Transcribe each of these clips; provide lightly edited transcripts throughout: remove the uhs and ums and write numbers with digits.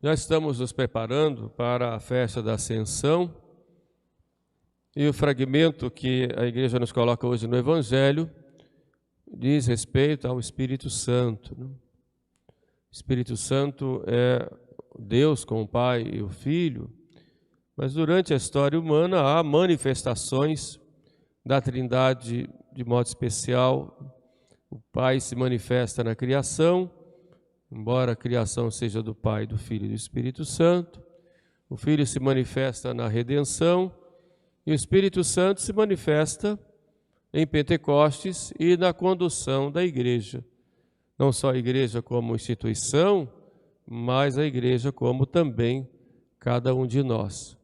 Já estamos nos preparando para a festa da Ascensão e o fragmento que a igreja nos coloca hoje no Evangelho diz respeito ao Espírito Santo. O Espírito Santo é Deus com o Pai e o Filho, mas durante a história humana há manifestações da Trindade de modo especial. O Pai se manifesta na criação, embora a criação seja do Pai, do Filho e do Espírito Santo. O Filho se manifesta na redenção e o Espírito Santo se manifesta em Pentecostes e na condução da igreja. Não só a igreja como instituição, mas a igreja como também cada um de nós.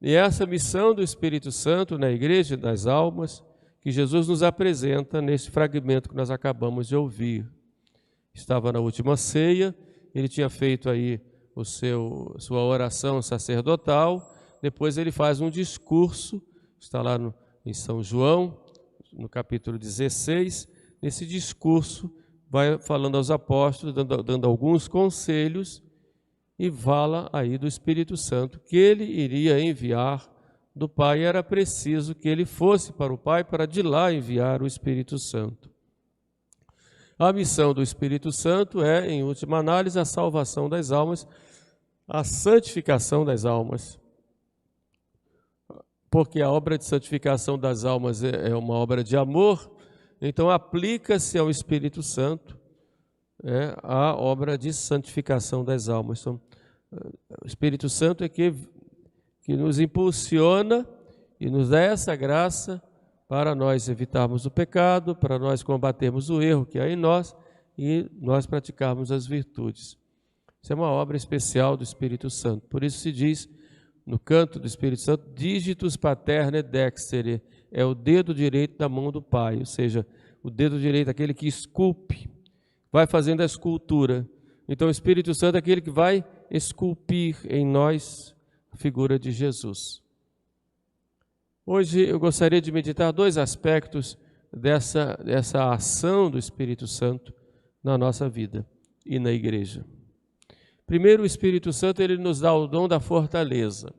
E essa missão do Espírito Santo na igreja das almas, que Jesus nos apresenta nesse fragmento que nós acabamos de ouvir. Estava na última ceia, ele tinha feito aí sua oração sacerdotal, depois ele faz um discurso, está lá em São João, no capítulo 16, nesse discurso vai falando aos apóstolos, dando alguns conselhos, e fala aí do Espírito Santo, que ele iria enviar do Pai, era preciso que ele fosse para o Pai para de lá enviar o Espírito Santo. A missão do Espírito Santo é, em última análise, a salvação das almas, a santificação das almas. Porque a obra de santificação das almas é uma obra de amor, então aplica-se ao Espírito Santo a obra de santificação das almas. Então, o Espírito Santo é que nos impulsiona e nos dá essa graça para nós evitarmos o pecado, para nós combatermos o erro que há em nós e nós praticarmos as virtudes. Isso é uma obra especial do Espírito Santo. Por isso se diz no canto do Espírito Santo, digitus paterne dextere, é o dedo direito da mão do Pai, ou seja, o dedo direito, aquele que esculpe, vai fazendo a escultura. Então o Espírito Santo é aquele que vai esculpir em nós a figura de Jesus. Hoje eu gostaria de meditar dois aspectos dessa ação do Espírito Santo na nossa vida e na igreja. Primeiro, o Espírito Santo ele nos dá o dom da fortaleza.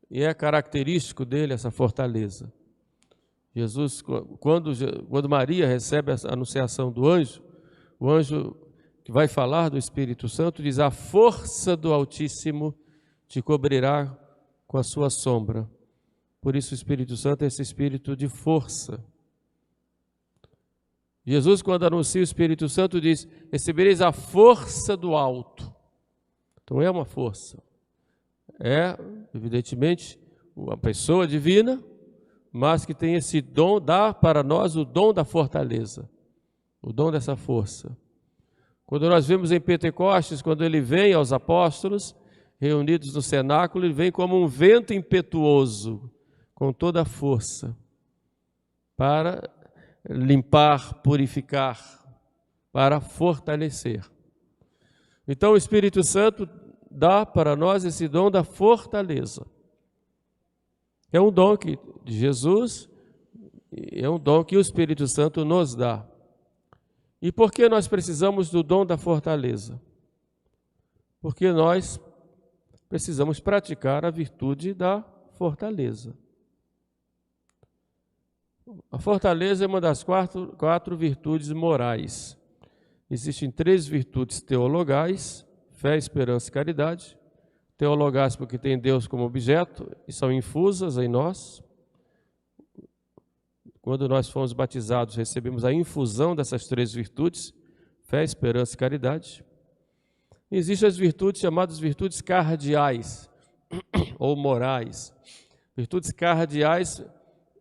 E é característico dele essa fortaleza. Jesus, quando Maria recebe a anunciação do anjo, o anjo que vai falar do Espírito Santo diz: a força do Altíssimo te cobrirá com a sua sombra. Por isso o Espírito Santo é esse espírito de força. Jesus, quando anuncia o Espírito Santo, diz: recebereis a força do alto. Então é uma força. É, evidentemente, uma pessoa divina, mas que tem esse dom, dá para nós o dom da fortaleza, o dom dessa força. Quando nós vemos em Pentecostes, quando ele vem aos apóstolos, reunidos no cenáculo, ele vem como um vento impetuoso, com toda a força, para limpar, purificar, para fortalecer. Então o Espírito Santo dá para nós esse dom da fortaleza. É um dom de Jesus, é um dom que o Espírito Santo nos dá. E por que nós precisamos do dom da fortaleza? Porque nós precisamos praticar a virtude da fortaleza. A fortaleza é uma das quatro virtudes morais. Existem 3 virtudes teologais: fé, esperança e caridade. Teologais porque tem Deus como objeto e são infusas em nós. Quando nós fomos batizados, recebemos a infusão dessas 3 virtudes: fé, esperança e caridade. E existem as virtudes chamadas virtudes cardeais ou morais. Virtudes cardeais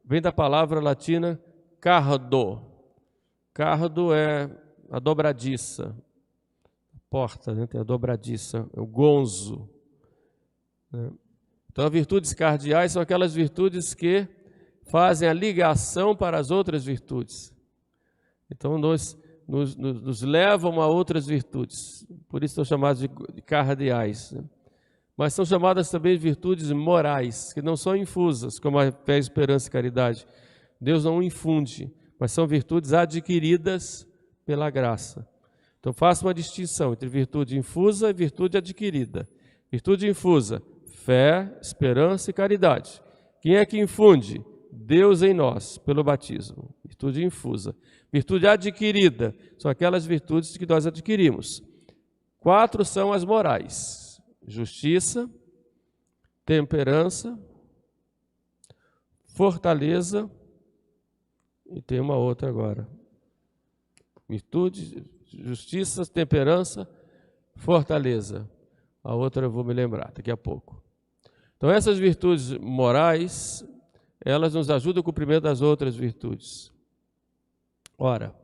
vem da palavra latina cardo. Cardo é a dobradiça, porta, né? Tem a dobradiça, é o gonzo. Né? Então, as virtudes cardeais são aquelas virtudes que fazem a ligação para as outras virtudes. Então, nos levam a outras virtudes. Por isso são chamadas de cardeais. Né? Mas são chamadas também de virtudes morais, que não são infusas, como a fé, esperança e caridade. Deus não infunde, mas são virtudes adquiridas pela graça. Então faça uma distinção entre virtude infusa e virtude adquirida. Virtude infusa, fé, esperança e caridade. Quem é que infunde? Deus em nós, pelo batismo. Virtude infusa. Virtude adquirida, são aquelas virtudes que nós adquirimos. 4 são as morais: justiça, temperança, fortaleza, e tem uma outra agora. Virtude, justiça, temperança, fortaleza. A outra eu vou me lembrar daqui a pouco. Então essas virtudes morais, elas nos ajudam no cumprimento das outras virtudes. Ora,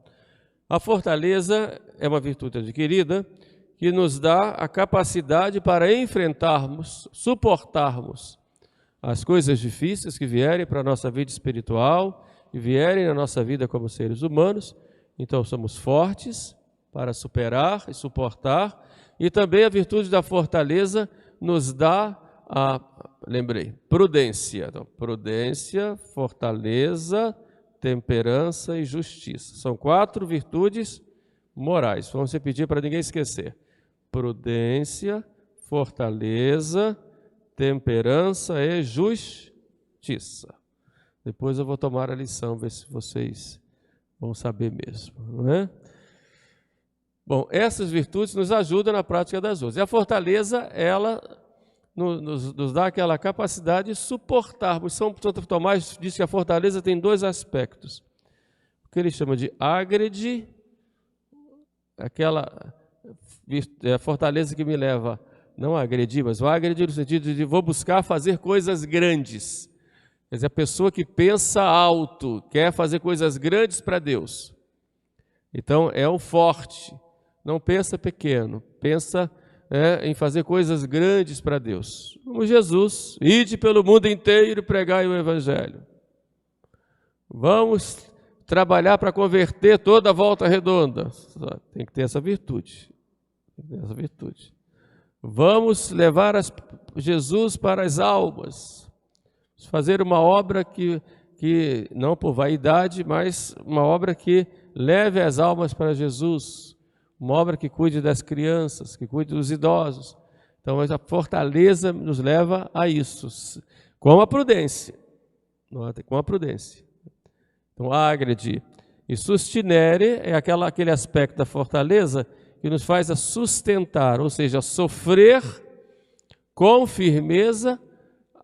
a fortaleza é uma virtude adquirida que nos dá a capacidade para enfrentarmos, suportarmos as coisas difíceis que vierem para a nossa vida espiritual, que vierem na nossa vida como seres humanos. Então somos fortes para superar e suportar, e também a virtude da fortaleza nos dá prudência. Então, prudência, fortaleza, temperança e justiça. São 4 virtudes morais. Vamos repetir para ninguém esquecer. Prudência, fortaleza, temperança e justiça. Depois eu vou tomar a lição, ver se vocês vão saber mesmo, não é? Bom, essas virtudes nos ajudam na prática das outras. E a fortaleza, ela nos dá aquela capacidade de suportarmos. São Tomás diz que a fortaleza tem 2 aspectos. O que ele chama de ágrede, aquela fortaleza que me leva, não a agredir, mas o agredir no sentido de vou buscar fazer coisas grandes. Quer dizer, a pessoa que pensa alto, quer fazer coisas grandes para Deus. Então, é o forte. Não pensa pequeno, pensa em fazer coisas grandes para Deus. Como Jesus, ide pelo mundo inteiro e pregai o Evangelho. Vamos trabalhar para converter toda a Volta Redonda. Tem que ter essa virtude. Vamos levar Jesus para as almas. Fazer uma obra que não por vaidade, mas uma obra que leve as almas para Jesus. Uma obra que cuide das crianças, que cuide dos idosos. Então, a fortaleza nos leva a isso, com a prudência. Com a prudência. Então, agredi. E sustinere é aquele aspecto da fortaleza que nos faz a sustentar, ou seja, sofrer com firmeza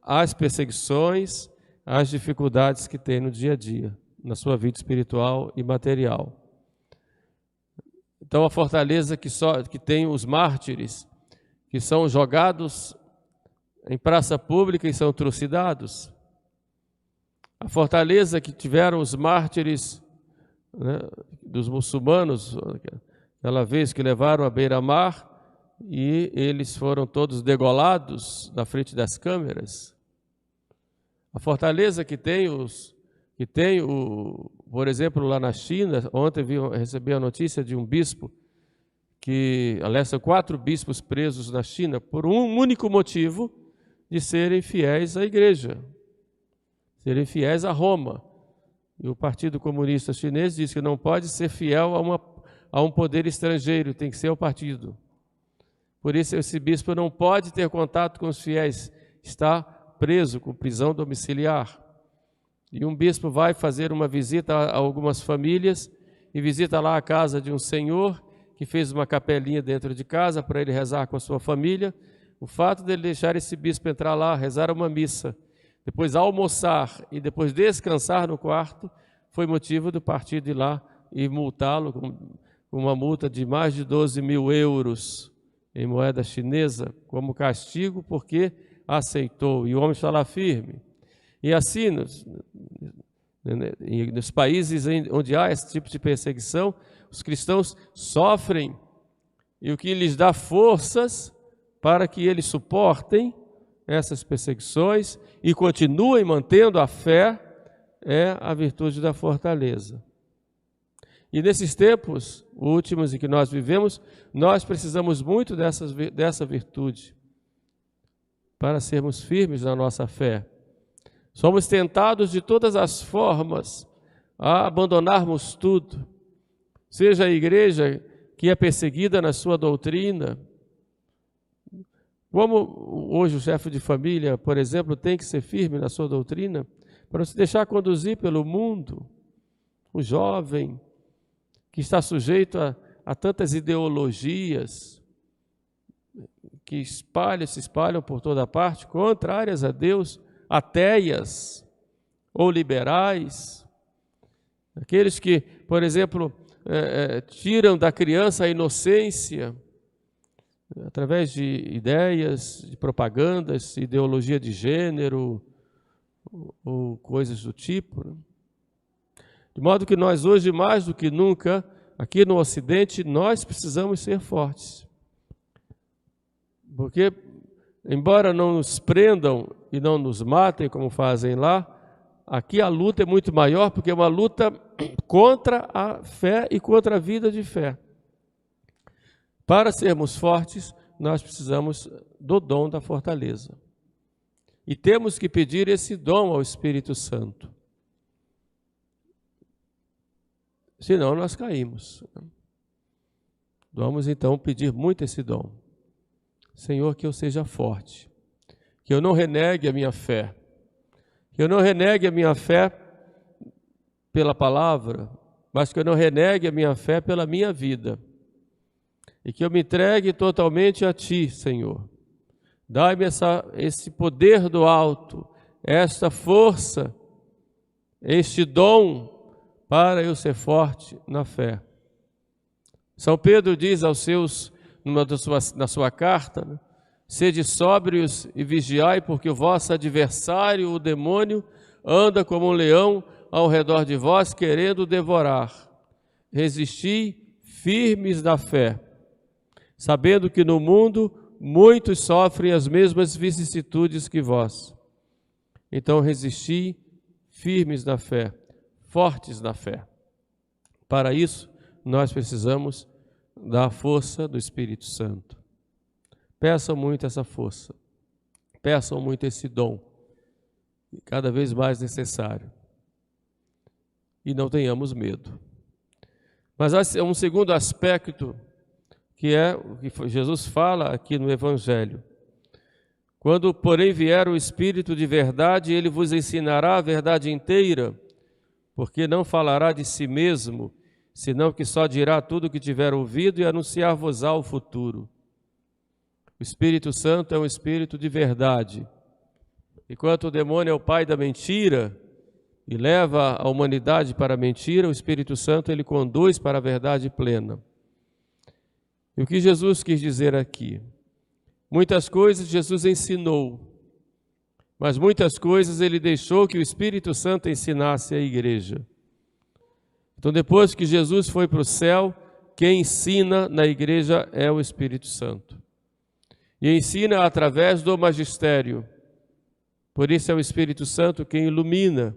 as perseguições, as dificuldades que tem no dia a dia, na sua vida espiritual e material. Então, a fortaleza que tem os mártires, que são jogados em praça pública e são trucidados. A fortaleza que tiveram os mártires, né, dos muçulmanos, aquela vez que levaram à beira-mar e eles foram todos degolados na frente das câmeras. A fortaleza que tem por exemplo, lá na China, ontem recebi a notícia de um bispo aliás, são 4 bispos presos na China por um único motivo de serem fiéis à igreja, serem fiéis a Roma. E o Partido Comunista Chinês diz que não pode ser fiel a um poder estrangeiro, tem que ser ao partido. Por isso, esse bispo não pode ter contato com os fiéis, está preso com prisão domiciliar. E um bispo vai fazer uma visita a algumas famílias e visita lá a casa de um senhor que fez uma capelinha dentro de casa para ele rezar com a sua família. O fato dele deixar esse bispo entrar lá, rezar uma missa, depois almoçar e depois descansar no quarto, foi motivo do partido ir lá e multá-lo com uma multa de mais de 12 mil euros em moeda chinesa, como castigo porque aceitou. E o homem está lá firme. E assim, nos países onde há esse tipo de perseguição, os cristãos sofrem, e o que lhes dá forças para que eles suportem essas perseguições e continuem mantendo a fé é a virtude da fortaleza. E nesses tempos últimos em que nós vivemos, nós precisamos muito dessa virtude para sermos firmes na nossa fé. Somos tentados de todas as formas a abandonarmos tudo, seja a igreja que é perseguida na sua doutrina. Como hoje o chefe de família, por exemplo, tem que ser firme na sua doutrina, para não se deixar conduzir pelo mundo. O jovem que está sujeito a tantas ideologias que se espalham por toda parte, contrárias a Deus, ateias ou liberais, aqueles que, por exemplo, tiram da criança a inocência através de ideias, de propagandas, ideologia de gênero ou coisas do tipo, né? De modo que nós hoje, mais do que nunca, aqui no Ocidente, nós precisamos ser fortes. Porque, embora não nos prendam e não nos matem, como fazem lá, aqui a luta é muito maior, porque é uma luta contra a fé e contra a vida de fé. Para sermos fortes, nós precisamos do dom da fortaleza. E temos que pedir esse dom ao Espírito Santo. Senão nós caímos. Vamos então pedir muito esse dom. Senhor, que eu seja forte, que eu não renegue a minha fé, que eu não renegue a minha fé pela palavra, mas que eu não renegue a minha fé pela minha vida, e que eu me entregue totalmente a Ti, Senhor. Dai-me esse poder do alto, esta força, este dom, para eu ser forte na fé. São Pedro diz aos seus, na sua carta, né? Sede sóbrios e vigiai, porque o vosso adversário, o demônio, anda como um leão ao redor de vós, querendo devorar. Resisti firmes na fé, sabendo que no mundo muitos sofrem as mesmas vicissitudes que vós. Então resisti firmes na fé, fortes na fé. Para isso, nós precisamos da força do Espírito Santo. Peçam muito essa força, peçam muito esse dom, cada vez mais necessário. E não tenhamos medo. Mas há um segundo aspecto, que é o que Jesus fala aqui no Evangelho. Quando, porém, vier o Espírito de verdade, ele vos ensinará a verdade inteira, porque não falará de si mesmo, senão que só dirá tudo o que tiver ouvido e anunciar-vos-á o futuro. O Espírito Santo é um Espírito de verdade. Enquanto o demônio é o pai da mentira e leva a humanidade para a mentira, o Espírito Santo ele conduz para a verdade plena. E o que Jesus quis dizer aqui? Muitas coisas Jesus ensinou, mas muitas coisas ele deixou que o Espírito Santo ensinasse à igreja. Então, depois que Jesus foi para o céu, quem ensina na igreja é o Espírito Santo. E ensina através do magistério. Por isso é o Espírito Santo quem ilumina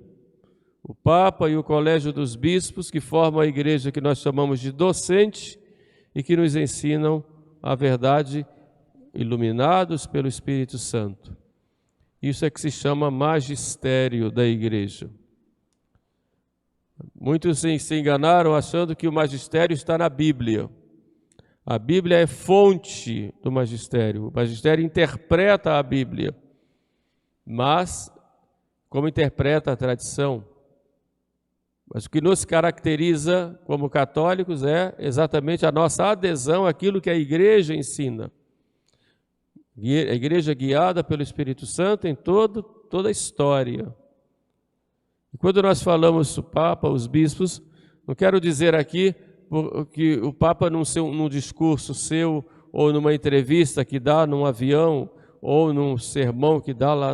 o Papa e o Colégio dos Bispos, que formam a igreja que nós chamamos de docente e que nos ensinam a verdade, iluminados pelo Espírito Santo. Isso é que se chama magistério da igreja. Muitos se enganaram achando que o magistério está na Bíblia. A Bíblia é fonte do magistério. O magistério interpreta a Bíblia, mas como interpreta a tradição. Mas o que nos caracteriza como católicos é exatamente a nossa adesão àquilo que a igreja ensina. A igreja guiada pelo Espírito Santo em toda a história. E quando nós falamos o Papa, os bispos, não quero dizer aqui que o Papa num discurso seu, ou numa entrevista que dá num avião, ou num sermão que dá lá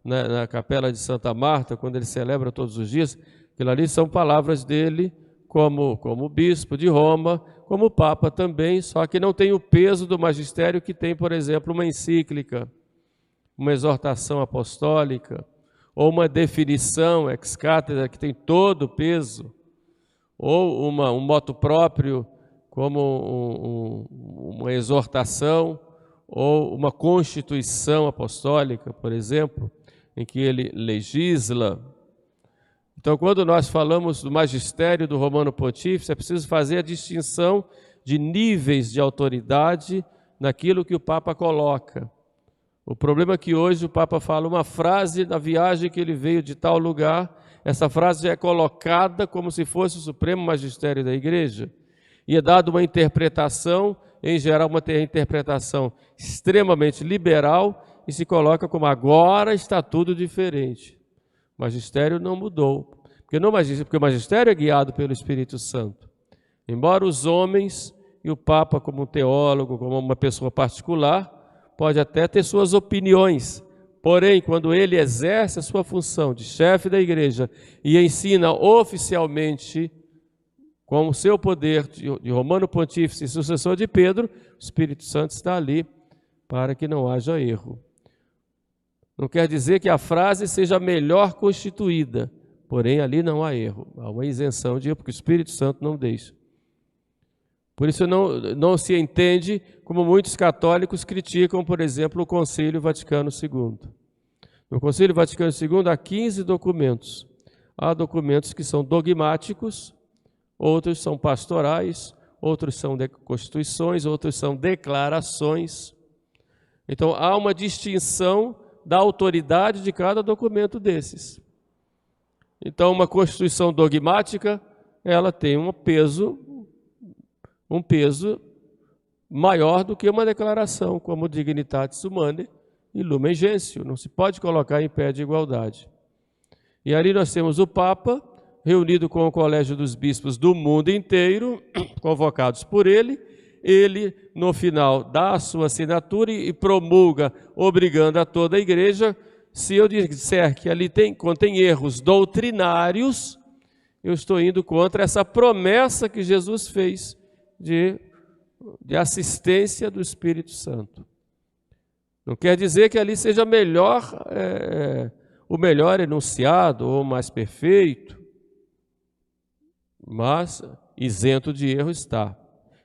na Capela de Santa Marta, quando ele celebra todos os dias, aquilo ali são palavras dele como bispo de Roma, como Papa também, só que não tem o peso do magistério que tem, por exemplo, uma encíclica, uma exortação apostólica, ou uma definição ex cátedra que tem todo o peso, ou um motu próprio, como uma exortação, ou uma constituição apostólica, por exemplo, em que ele legisla. Então, quando nós falamos do magistério do Romano Pontífice, é preciso fazer a distinção de níveis de autoridade naquilo que o Papa coloca. O problema é que hoje o Papa fala uma frase na viagem que ele veio de tal lugar, essa frase é colocada como se fosse o Supremo Magistério da Igreja, e é dada uma interpretação, em geral uma interpretação extremamente liberal, e se coloca como agora está tudo diferente. O magistério não mudou, porque o magistério é guiado pelo Espírito Santo. Embora os homens e o Papa como um teólogo, como uma pessoa particular, pode até ter suas opiniões, porém, quando ele exerce a sua função de chefe da igreja e ensina oficialmente, com o seu poder de Romano Pontífice e sucessor de Pedro, o Espírito Santo está ali para que não haja erro. Não quer dizer que a frase seja melhor constituída, porém ali não há erro, há uma isenção de erro, porque o Espírito Santo não deixa. Por isso não se entende como muitos católicos criticam, por exemplo, o Concílio Vaticano II. No Concílio Vaticano II há 15 documentos. Há documentos que são dogmáticos, outros são pastorais, outros são constituições, outros são declarações. Então há uma distinção da autoridade de cada documento desses. Então uma constituição dogmática, ela tem um peso maior do que uma declaração, como Dignitatis Humanae e Lumen Gentium. Não se pode colocar em pé de igualdade. E ali nós temos o Papa, reunido com o Colégio dos Bispos do mundo inteiro, convocados por ele. Ele, no final, dá a sua assinatura e promulga, obrigando a toda a igreja. Se eu disser que ali contém erros doutrinários, eu estou indo contra essa promessa que Jesus fez de assistência do Espírito Santo. Não quer dizer que ali seja o melhor enunciado ou mais perfeito, mas isento de erro está.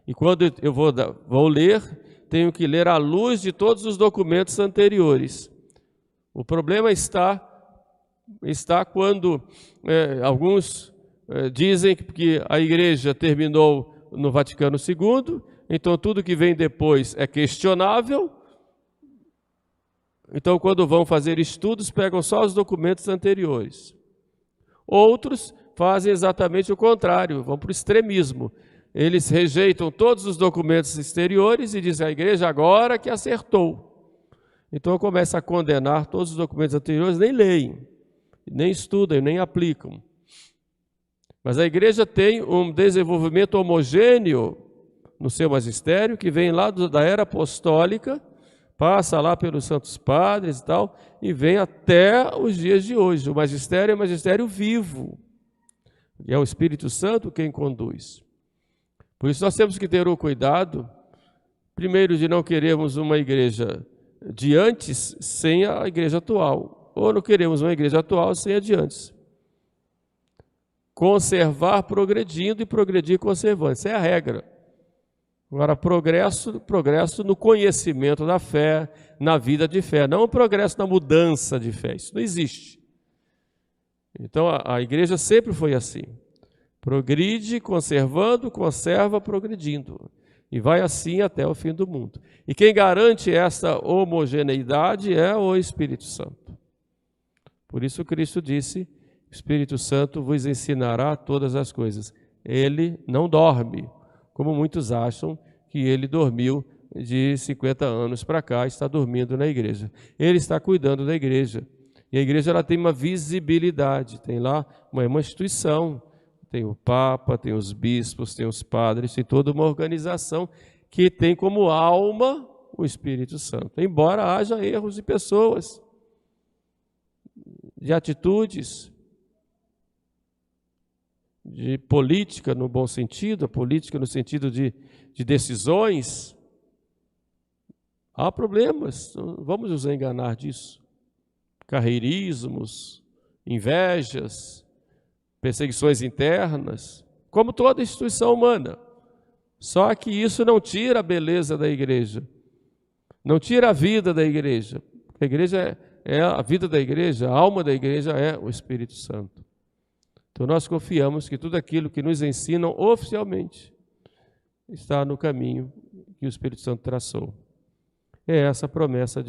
E quando eu vou ler, tenho que ler à luz de todos os documentos anteriores. O problema está quando alguns dizem que a igreja terminou no Vaticano II, então tudo que vem depois é questionável. Então, quando vão fazer estudos, pegam só os documentos anteriores. Outros fazem exatamente o contrário, vão para o extremismo. Eles rejeitam todos os documentos exteriores e dizem: a igreja agora que acertou. Então começa a condenar todos os documentos anteriores, nem leem, nem estudam, nem aplicam. Mas a igreja tem um desenvolvimento homogêneo no seu magistério, que vem lá da era apostólica, passa lá pelos santos padres e tal, e vem até os dias de hoje. O magistério é um magistério vivo, e é o Espírito Santo quem conduz. Por isso nós temos que ter o cuidado, primeiro, de não querermos uma igreja de antes sem a igreja atual, ou não queremos uma igreja atual sem a de antes. Conservar progredindo e progredir conservando, essa é a regra. Agora, progresso no conhecimento da fé, na vida de fé, não o progresso na mudança de fé, isso não existe. Então a igreja sempre foi assim, progride conservando, conserva progredindo, e vai assim até o fim do mundo. E quem garante essa homogeneidade é o Espírito Santo. Por isso Cristo disse: o Espírito Santo vos ensinará todas as coisas. Ele não dorme, como muitos acham que ele dormiu de 50 anos para cá, está dormindo na igreja. Ele está cuidando da igreja. E a igreja ela tem uma visibilidade, tem lá uma instituição, tem o Papa, tem os bispos, tem os padres, tem toda uma organização que tem como alma o Espírito Santo. Embora haja erros de pessoas, de atitudes, de política no bom sentido, a política no sentido de decisões, há problemas, não vamos nos enganar disso. Carreirismos, invejas, perseguições internas, como toda instituição humana. Só que isso não tira a beleza da igreja, não tira a vida da igreja. A igreja é a vida da igreja, a alma da igreja é o Espírito Santo. Então nós confiamos que tudo aquilo que nos ensinam oficialmente, está no caminho que o Espírito Santo traçou. É essa a promessa de